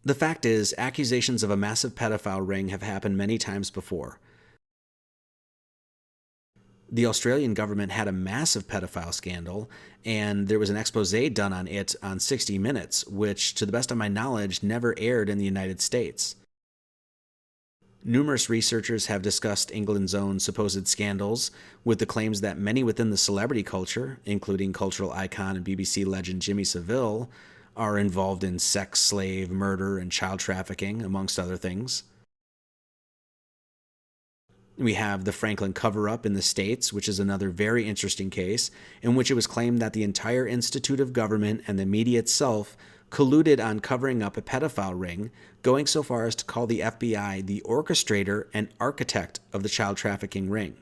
The fact is, accusations of a massive pedophile ring have happened many times before. The Australian government had a massive pedophile scandal, and there was an expose done on it on 60 Minutes, which, to the best of my knowledge, never aired in the United States. Numerous researchers have discussed England's own supposed scandals, with the claims that many within the celebrity culture, including cultural icon and BBC legend Jimmy Savile, are involved in sex, slave, murder, and child trafficking, amongst other things. We have the Franklin cover-up in the States, which is another very interesting case, in which it was claimed that the entire institute of government and the media itself colluded on covering up a pedophile ring, going so far as to call the FBI the orchestrator and architect of the child trafficking ring.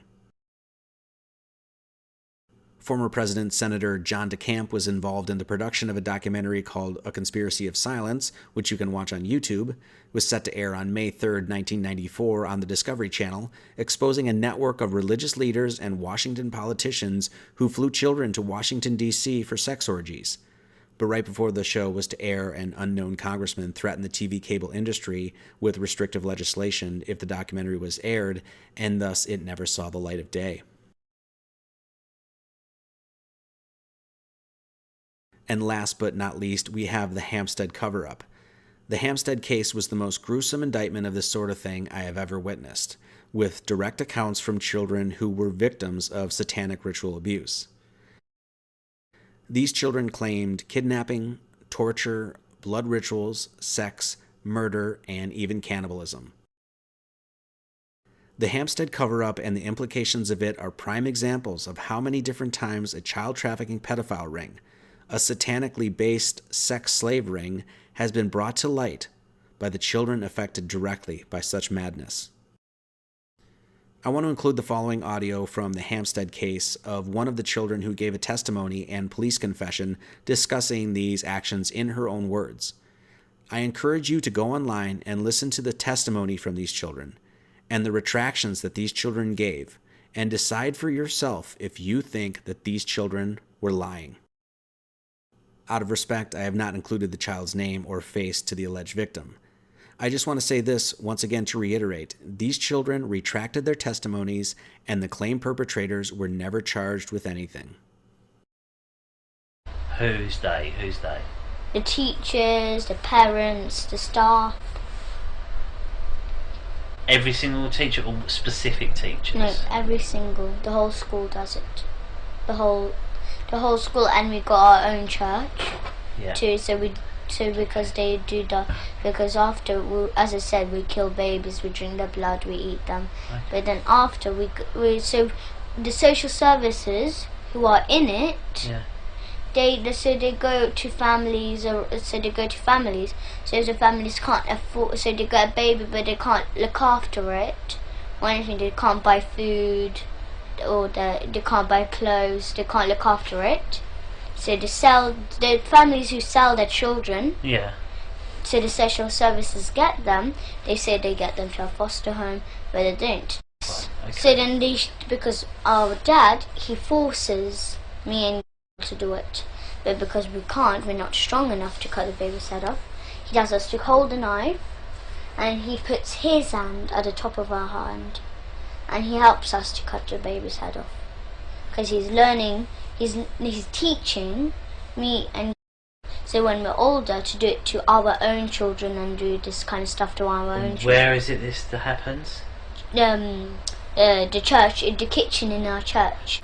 Former President Senator John DeCamp was involved in the production of a documentary called A Conspiracy of Silence, which you can watch on YouTube. It was set to air on May 3, 1994 on the Discovery Channel, exposing a network of religious leaders and Washington politicians who flew children to Washington, D.C. for sex orgies. But right before the show was to air, an unknown congressman threatened the TV cable industry with restrictive legislation if the documentary was aired, and thus it never saw the light of day. And last but not least, we have the Hampstead cover-up. The Hampstead case was the most gruesome indictment of this sort of thing I have ever witnessed, with direct accounts from children who were victims of satanic ritual abuse. These children claimed kidnapping, torture, blood rituals, sex, murder, and even cannibalism. The Hampstead cover-up and the implications of it are prime examples of how many different times a child trafficking pedophile ring, a satanically based sex slave ring, has been brought to light by the children affected directly by such madness. I want to include the following audio from the Hampstead case of one of the children who gave a testimony and police confession discussing these actions in her own words. I encourage you to go online and listen to the testimony from these children and the retractions that these children gave, and decide for yourself if you think that these children were lying. Out of respect, I have not included the child's name or face to the alleged victim. I just want to say this once again to reiterate. These children retracted their testimonies, and the claim perpetrators were never charged with anything. Who's they? Who's they? The teachers, the parents, the staff. Every single teacher or specific teachers? No, every single. The whole school does it. The whole school, and we got our own church too. So because they do that, because after as I said, we kill babies, we drink their blood, we eat them. Okay. But then after so the social services who are in it, they go to families, So the families can't afford, so they get a baby, but they can't look after it or anything. They can't buy food, or they can't buy clothes, they can't look after it. So the families who sell their children, so the social services get them, they say they get them to a foster home, but they don't. Right, okay. So then because our dad, he forces me and to do it, but because we can't, we're not strong enough to cut the baby's head off, he does us to hold the knife, and he puts his hand at the top of our hand, and he helps us to cut the baby's head off, because he's learning, he's teaching me, and so when we're older, to do it to our own children and do this kind of stuff to our own children. Where is it this that happens? The church, in the kitchen in our church.